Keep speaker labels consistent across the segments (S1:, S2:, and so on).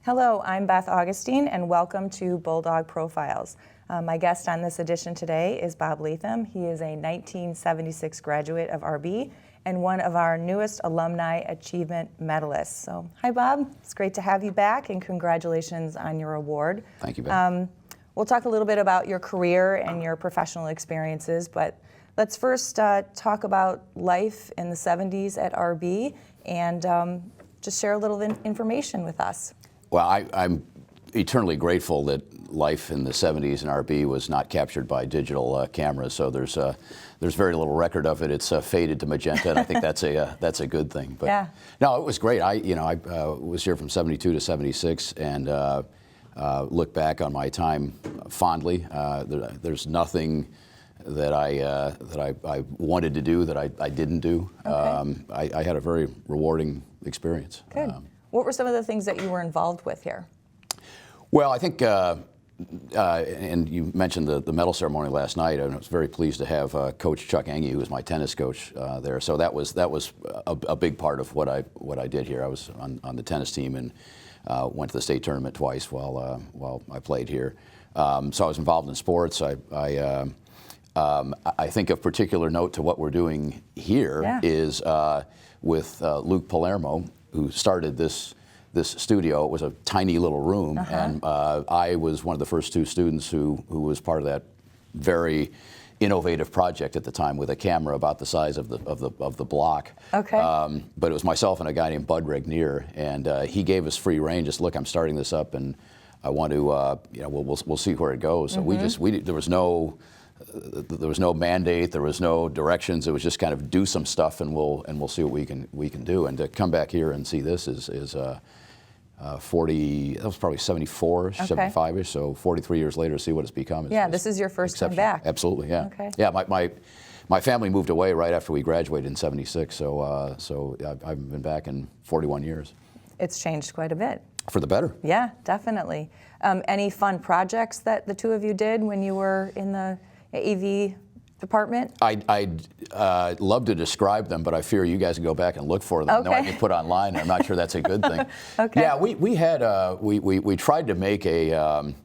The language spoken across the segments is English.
S1: Hello, I'm Beth Augustine, and welcome to Bulldog Profiles. My guest on this edition today is Bob Latham. He is a 1976 graduate of RB and one of our newest Alumni Achievement Medalists. So, hi Bob, it's great to have you back, and congratulations on your award.
S2: Thank you, Beth.
S1: We'll talk a little bit about your career and your professional experiences, but let's first talk about life in the 70s at RB and just share a little information with us.
S2: Well, I'm eternally grateful that life in the 70s in RB was not captured by digital cameras, so there's very little record of it. It's faded to magenta, and I think that's a good thing. But
S1: yeah.
S2: No, it was great. I was here from 72 to 76, and look back on my time fondly. There's nothing that I wanted to do that I didn't do. Okay. I had a very rewarding experience.
S1: Good. What were some of the things that you were involved with here?
S2: Well, I think, and you mentioned the medal ceremony last night, and I was very pleased to have Coach Chuck Engie, who was my tennis coach, there. So that was a big part of what I did here. I was on the tennis team and went to the state tournament twice while I played here. So I was involved in sports. I think of particular note to what we're doing here is with Luke Palermo, who started this studio. It was a tiny little room, and I was one of the first two students who was part of that very innovative project at the time, with a camera about the size of the block.
S1: Okay.
S2: But it was myself and a guy named Bud Regnier, and he gave us free rein. Just look, I'm starting this up, and I want to, we'll see where it goes. So there was no mandate, there was no directions. It was just kind of do some stuff, and we'll see what we can do. And to come back here and see this is 40. That was probably 74, 75ish. So 43 years later, to see what it's become.
S1: This is your first time back.
S2: Absolutely, yeah.
S1: Okay.
S2: Yeah, my family moved away right after we graduated in '76. So I've been back in 41 years. It's
S1: changed quite a bit.
S2: For the better.
S1: Yeah, definitely. Any fun projects that the two of you did when you were in the AV department?
S2: I'd love to describe them, but I fear you guys can go back and look for them.
S1: Okay.
S2: No, I can put online. I'm not sure that's a good thing.
S1: Okay.
S2: Yeah, we tried to make a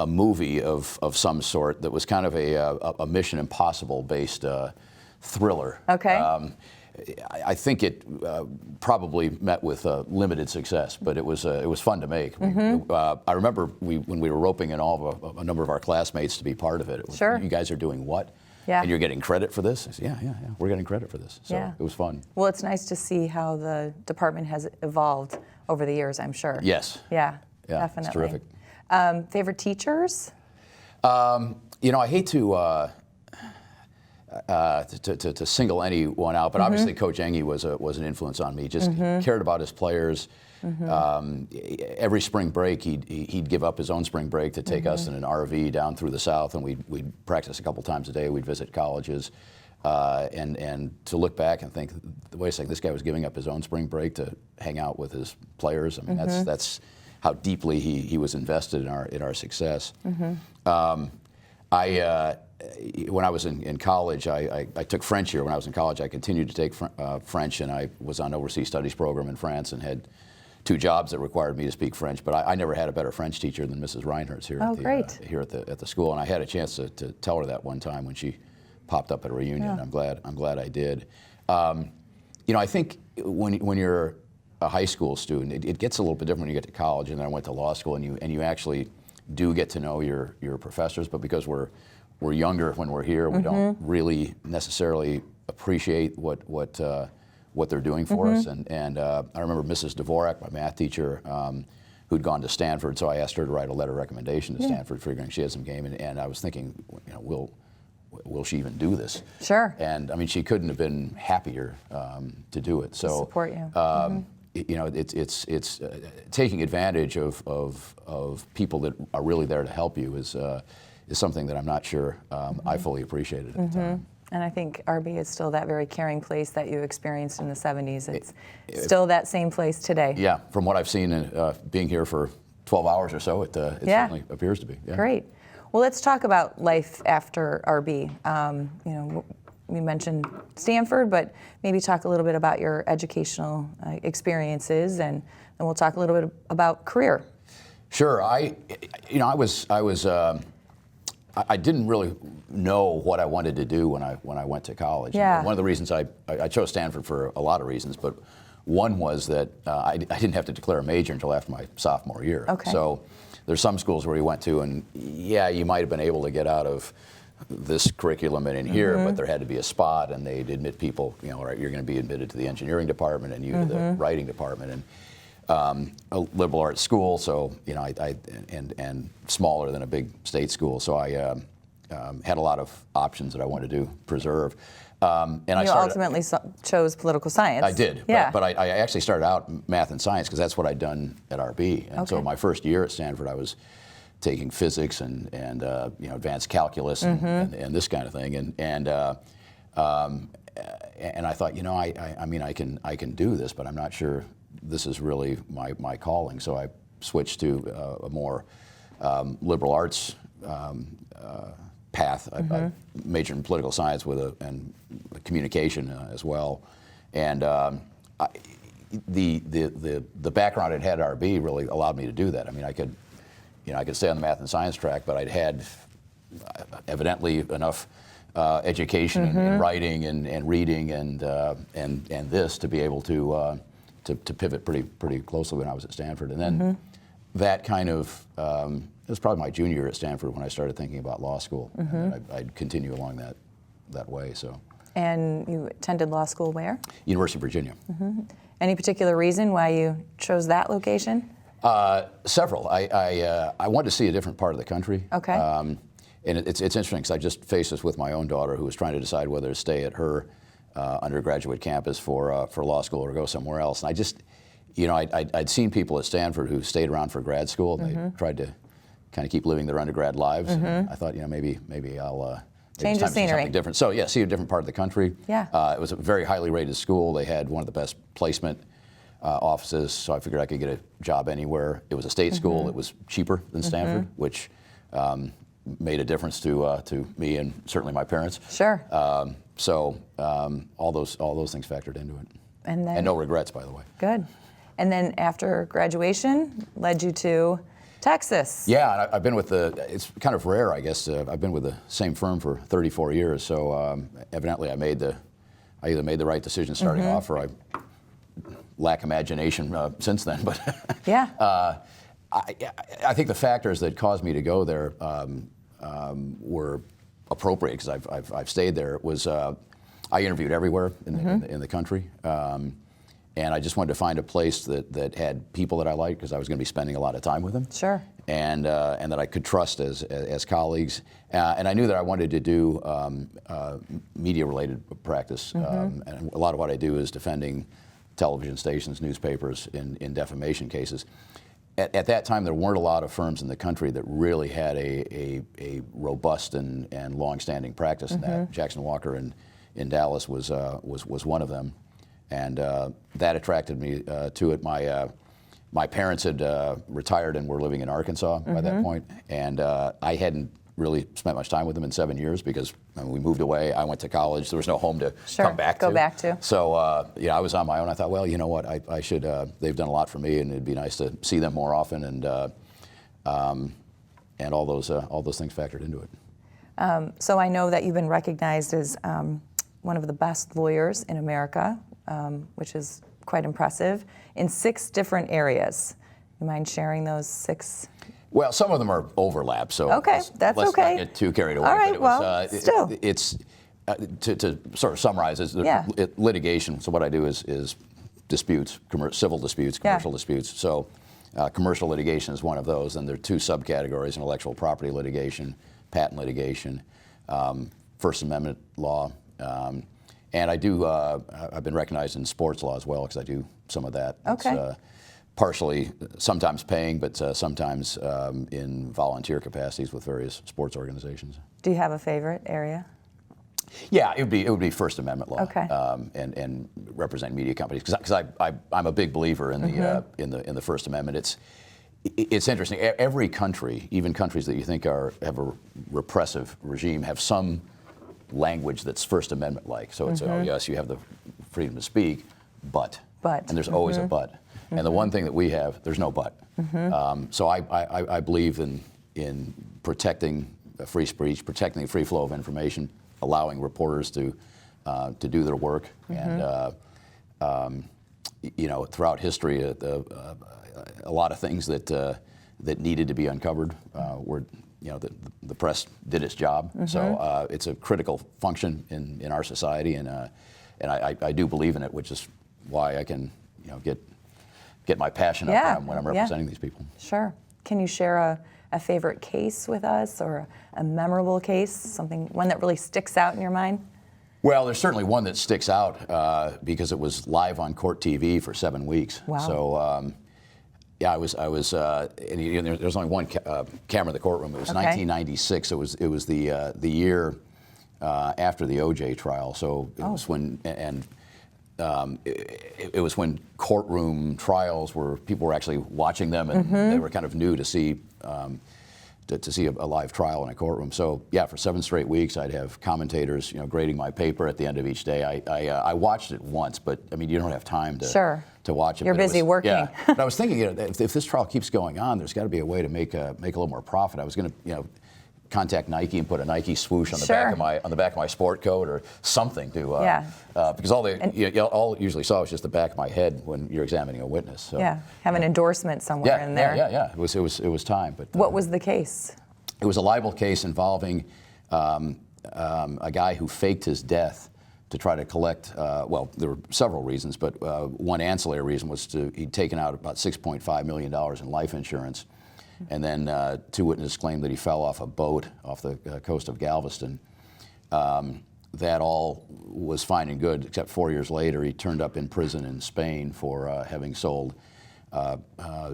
S2: movie of some sort that was kind of a Mission Impossible based thriller.
S1: Okay.
S2: I think it probably met with limited success, but it was fun to make. I remember when we were roping in a number of our classmates to be part of it. It was,
S1: sure.
S2: You guys are doing what?
S1: Yeah.
S2: And you're getting credit for this? I said, yeah, we're getting credit for this. So it was fun.
S1: Well, it's nice to see how the department has evolved over the years, I'm sure.
S2: Yes.
S1: Yeah, definitely.
S2: It's terrific.
S1: Favorite teachers?
S2: I hate to single anyone out, but obviously Coach Engie was an influence on me. Just cared about his players. Every spring break, he'd give up his own spring break to take us in an RV down through the South, and we'd practice a couple times a day. We'd visit colleges, and to look back and think, wait a second, this guy was giving up his own spring break to hang out with his players. I mean, that's how deeply he was invested in our success. When I was in college, I took French here. When I was in college, I continued to take French, and I was on overseas studies program in France and had 2 jobs that required me to speak French. But I never had a better French teacher than Mrs. Reinhertz here at the school, and I had a chance to tell her that one time when she popped up at a reunion.
S1: Yeah.
S2: I'm glad I did. I think when you're a high school student, it gets a little bit different when you get to college, and then I went to law school, and you actually do get to know your professors, but because we're younger when we're here, we don't really necessarily appreciate what they're doing for us. And I remember Mrs. Dvorak, my math teacher, who'd gone to Stanford, so I asked her to write a letter of recommendation to Stanford, figuring she had some game, and I was thinking, will she even do this?
S1: Sure.
S2: And I mean, she couldn't have been happier to do it. So
S1: support you.
S2: It's taking advantage of people that are really there to help you is something that I'm not sure I fully appreciated at the time.
S1: And I think RB is still that very caring place that you experienced in the 70s. It's still that same place today.
S2: Yeah, from what I've seen being here for 12 hours or so, it certainly appears to be. Yeah.
S1: Great. Well, let's talk about life after RB. We mentioned Stanford, but maybe talk a little bit about your educational experiences and and we'll talk a little bit about career.
S2: Sure. I didn't really know what I wanted to do when I went to college.
S1: Yeah.
S2: One of the reasons I chose Stanford for a lot of reasons, but one was that I didn't have to declare a major until after my sophomore year.
S1: Okay.
S2: So there's some schools where you went to, and yeah, you might have been able to get out of this curriculum and in here, but there had to be a spot, and they'd admit people. All right, you're going to be admitted to the engineering department, and you to the writing department, and a liberal arts school. So and smaller than a big state school. So I had a lot of options that I wanted to preserve. And
S1: you ultimately chose political science.
S2: I did,
S1: yeah.
S2: but I actually started out in math and science because that's what I'd done at RB. And so my first year at Stanford, I was taking physics and advanced calculus and this kind of thing. And I thought, I can do this, but I'm not sure this is really my calling. So I switched to a more liberal arts path. I majored in political science and communication as well, and the background I'd had at RB really allowed me to do that. I mean, I could stay on the math and science track, but I'd had evidently enough education in writing and reading and this to be able to pivot pretty closely when I was at Stanford, and then that kind of. It was probably my junior year at Stanford when I started thinking about law school. And I'd continue along that way. So. And
S1: you attended law school where?
S2: University of Virginia.
S1: Any particular reason why you chose that location?
S2: Several. I wanted to see a different part of the country.
S1: Okay.
S2: And it's interesting because I just faced this with my own daughter, who was trying to decide whether to stay at her undergraduate campus for law school or go somewhere else. And I just, I'd seen people at Stanford who stayed around for grad school, and they tried to kind of keep living their undergrad lives. And I thought, maybe I'll
S1: change the scenery.
S2: Something different. So yeah, see a different part of the country.
S1: Yeah.
S2: It was a very highly rated school. They had one of the best placement offices, so I figured I could get a job anywhere. It was a state school. It was cheaper than Stanford, which made a difference to me and certainly my parents.
S1: Sure.
S2: So all those things factored into it.
S1: And
S2: no regrets, by the way.
S1: Good. And then after graduation, led you to Texas.
S2: Yeah, I've been with it's kind of rare, I guess. I've been with the same firm for 34 years, so evidently I either made the right decision starting off, or I lack imagination since then. But
S1: yeah.
S2: I think the factors that caused me to go there were appropriate because I've stayed there. It was I interviewed everywhere in the country. And I just wanted to find a place that had people that I liked because I was going to be spending a lot of time with them.
S1: Sure.
S2: And that I could trust as colleagues. And I knew that I wanted to do media-related practice. And a lot of what I do is defending television stations, newspapers in defamation cases. At that time, there weren't a lot of firms in the country that really had a robust and long-standing practice in that. Jackson Walker in Dallas was one of them. And that attracted me to it. My parents had retired and were living in Arkansas by that point, and I hadn't really spent much time with them in 7 years because we moved away. I went to college. There was no home to come back to.
S1: Go back to.
S2: So I was on my own. I thought, well, you know what? I should. They've done a lot for me, and it'd be nice to see them more often. And all those things factored into it.
S1: So I know that you've been recognized as one of the best lawyers in America. Which is quite impressive, in 6 different areas. You mind sharing those 6?
S2: Well, some of them are overlap, so
S1: okay,
S2: let's not get too carried away.
S1: All right, but still.
S2: It's to sort of summarize, litigation. So what I do is disputes, civil disputes, commercial disputes. So commercial litigation is one of those, and there are 2 subcategories: intellectual property litigation, patent litigation, First Amendment law. And I do, I've been recognized in sports law as well because I do some of that.
S1: Okay.
S2: It's, partially, sometimes paying, but sometimes in volunteer capacities with various sports organizations.
S1: Do you have a favorite area?
S2: Yeah, it would be First Amendment law.
S1: Okay.
S2: And represent media companies because I'm a big believer in the First Amendment. It's interesting. Every country, even countries that you think have a repressive regime, have some language that's First Amendment-like. So it's, oh yes, you have the freedom to speak, but. And there's always a but. And the one thing that we have, there's no but. So I believe in protecting free speech, protecting the free flow of information, allowing reporters to do their work. And throughout history, a lot of things that needed to be uncovered were, the press did its job. So it's a critical function in our society, and I do believe in it, which is why I can, get my passion up when I'm representing these people.
S1: Sure. Can you share a favorite case with us, or a memorable case, one that really sticks out in your mind?
S2: Well, there's certainly one that sticks out because it was live on court TV for 7 weeks.
S1: Wow.
S2: So, I was, and there was only one camera in the courtroom. It was 1996. It was the year after the OJ trial. So it was when, it was when courtroom trials people were actually watching them, and they were kind of new to see. To see a live trial in a courtroom. So for 7 straight weeks, I'd have commentators, grading my paper at the end of each day. I watched it once, but I mean, you don't have time to watch it.
S1: You're busy working.
S2: Yeah. But I was thinking, if this trial keeps going on, there's got to be a way to make a little more profit. I was going to, contact Nike and put a Nike swoosh on the back of my sport coat or something to because all you usually saw was just the back of my head when you're examining a witness. So,
S1: have an endorsement somewhere in there.
S2: Yeah. It was time. But
S1: what was the case?
S2: It was a libel case involving a guy who faked his death to try to collect. Well, there were several reasons, but one ancillary reason was he'd taken out about $6.5 million in life insurance. And then 2 witnesses claimed that he fell off a boat off the coast of Galveston. That all was fine and good, except 4 years later, he turned up in prison in Spain for having sold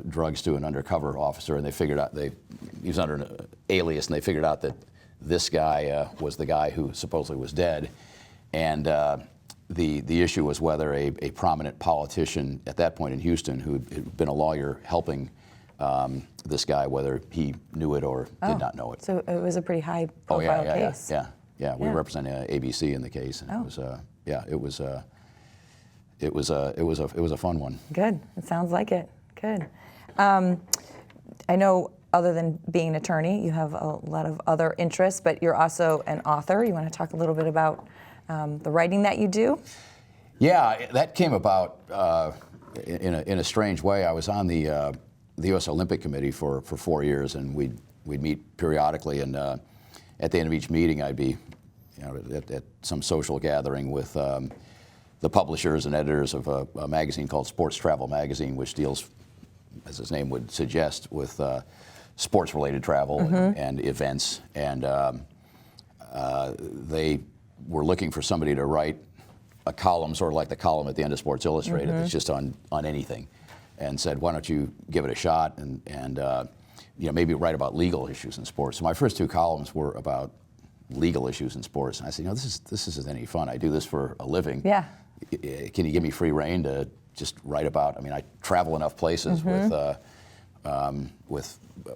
S2: drugs to an undercover officer, and they figured out he was under an alias, and they figured out that this guy was the guy who supposedly was dead. And the issue was whether a prominent politician at that point in Houston, who had been a lawyer helping this guy, whether he knew it or did not know it.
S1: So it was a pretty high-profile case.
S2: Yeah. We represent ABC in the case, and it was a fun one.
S1: Good. It sounds like it. Good. I know, other than being an attorney, you have a lot of other interests, but you're also an author. You want to talk a little bit about the writing that you do?
S2: Yeah, that came about in a strange way. I was on the U.S. Olympic Committee for 4 years, and we'd meet periodically, and at the end of each meeting, I'd be at some social gathering with the publishers and editors of a magazine called Sports Travel Magazine, which deals, as its name would suggest, with sports-related travel and events. And they were looking for somebody to write a column, sort of like the column at the end of Sports Illustrated, that's just on anything. And said, why don't you give it a shot and maybe write about legal issues in sports. So my first 2 columns were about legal issues in sports. And I said, this isn't any fun. I do this for a living. Yeah. Can you give me free rein to just write about? I mean, I travel enough places with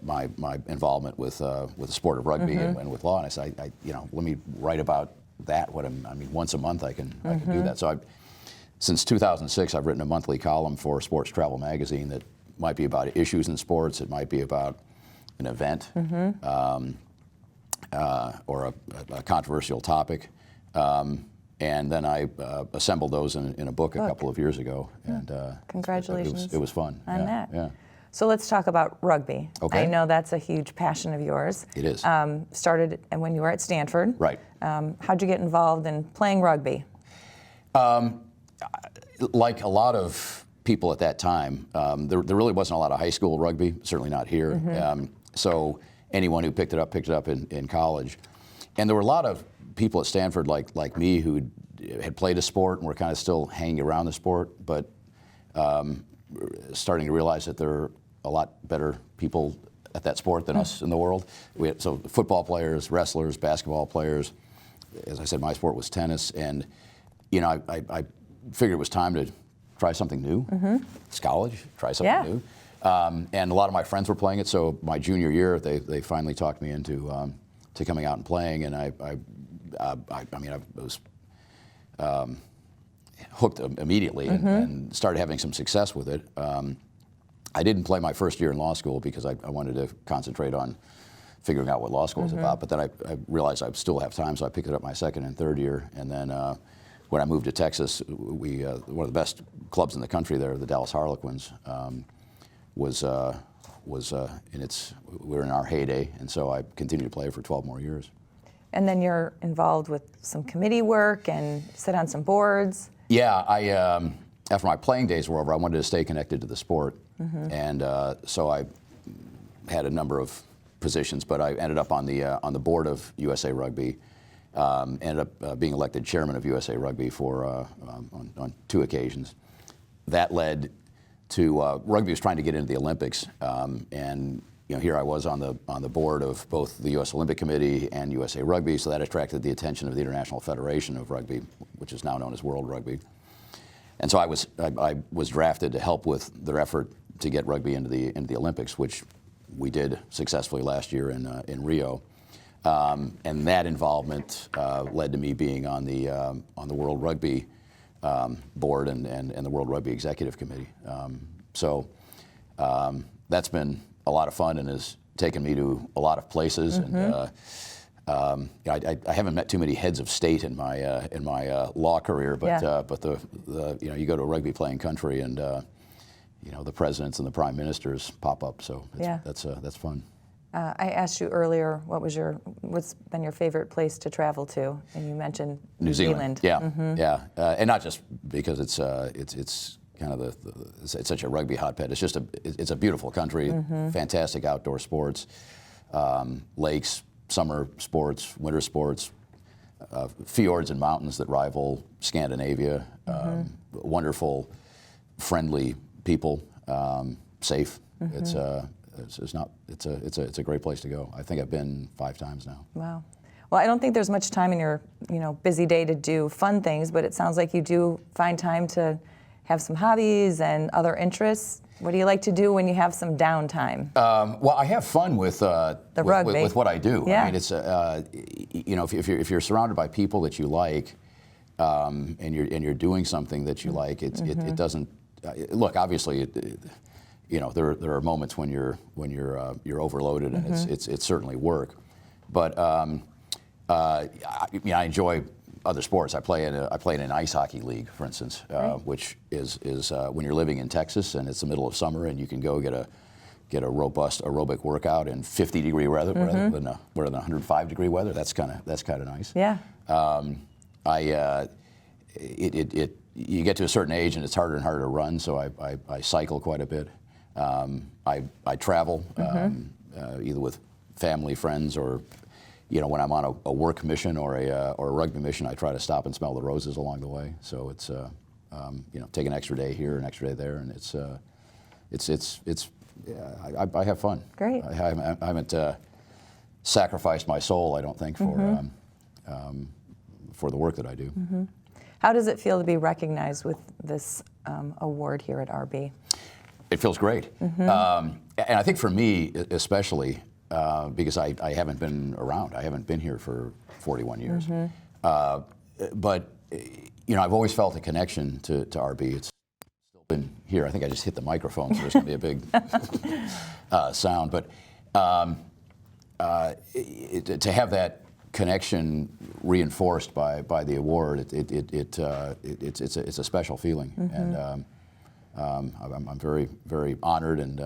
S2: my involvement with the sport of rugby and with law. And I said, let me write about that. Once a month I can do that. So since 2006, I've written a monthly column for Sports Travel Magazine that might be about issues in sports. It might be about an event or a controversial topic. And then I assembled those in a book a couple of years ago. And
S1: congratulations.
S2: It was fun.
S1: On that. Yeah. So let's talk about rugby.
S2: Okay.
S1: I know that's a huge passion of yours.
S2: It is.
S1: Started when you were at Stanford.
S2: Right.
S1: How'd you get involved in playing rugby?
S2: Like a lot of people at that time, there really wasn't a lot of high school rugby, certainly not here. So anyone who picked it up in college. And there were a lot of people at Stanford like me who had played a sport and were kind of still hanging around the sport, but starting to realize that there are a lot better people at that sport than us in the world. We had football players, wrestlers, basketball players. As I said, my sport was tennis, and I figured it was time to try something new. It's college, try something new. And a lot of my friends were playing it, so my junior year, they finally talked me into to coming out and playing, and I was hooked immediately and started having some success with it. I didn't play my first year in law school because I wanted to concentrate on figuring out what law school was about, but then I realized I still have time, so I picked it up my second and third year. And then when I moved to Texas, one of the best clubs in the country there, the Dallas Harlequins, we were in our heyday, and so I continued to play for 12 more years.
S1: And then you're involved with some committee work and sit on some boards.
S2: Yeah, after my playing days were over, I wanted to stay connected to the sport, and so I had a number of positions, but I ended up on the board of USA Rugby. Ended up being elected chairman of USA Rugby on 2 occasions. That led to Rugby was trying to get into the Olympics, and here I was on the board of both the U.S. Olympic Committee and USA Rugby, so that attracted the attention of the International Federation of Rugby, which is now known as World Rugby. And so I was drafted to help with their effort to get rugby into the Olympics, which we did successfully last year in Rio. And that involvement led to me being on the World Rugby board and the World Rugby Executive Committee. So that's been a lot of fun and has taken me to a lot of places. And I haven't met too many heads of state in my law career, but you go to a rugby playing country and the presidents and the prime ministers pop up. So that's fun.
S1: I asked you earlier what's been your favorite place to travel to, and you mentioned New Zealand.
S2: Yeah, and not just because it's kind of it's such a rugby hotbed. It's a beautiful country, fantastic outdoor sports, lakes, summer sports, winter sports, fjords and mountains that rival Scandinavia. Wonderful, friendly people, safe. It's a great place to go. I think I've been 5 times now.
S1: Wow. Well, I don't think there's much time in your busy day to do fun things, but it sounds like you do find time to have some hobbies and other interests. What do you like to do when you have some downtime?
S2: Well, I have fun with
S1: rugby.
S2: With what I do.
S1: Yeah.
S2: I mean, it's if you're surrounded by people that you like, and you're doing something that you like, it doesn't look. Obviously, there are moments when you're overloaded, and it's certainly work. But I enjoy other sports. I play in an ice hockey league, for instance, which is when you're living in Texas and it's the middle of summer and you can go get a robust aerobic workout in 50-degree weather rather than 105-degree weather. That's kind of nice.
S1: Yeah.
S2: You get to a certain age and it's harder and harder to run, so I cycle quite a bit. I travel either with family, friends, or when I'm on a work mission or a rugby mission, I try to stop and smell the roses along the way. So it's take an extra day here, an extra day there, and I have fun.
S1: Great.
S2: I haven't sacrificed my soul, I don't think, for the work that I do.
S1: How does it feel to be recognized with this award here at RB?
S2: It feels great. And I think for me especially, because I haven't been around. I haven't been here for 41 years. But I've always felt a connection to RB. It's still been here. I think I just hit the microphone, so there's going to be a big sound. But to have that connection reinforced by the award, it's a special feeling, and I'm very, very honored and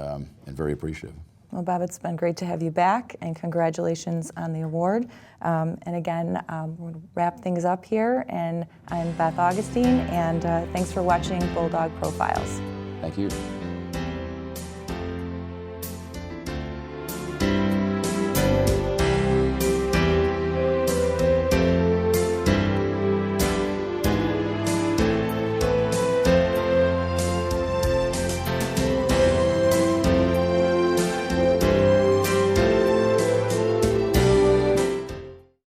S2: very appreciative.
S1: Well, Bob, it's been great to have you back, and congratulations on the award. And again, we'll wrap things up here, and I'm Beth Augustine, and thanks for watching Bulldog Profiles.
S2: Thank you.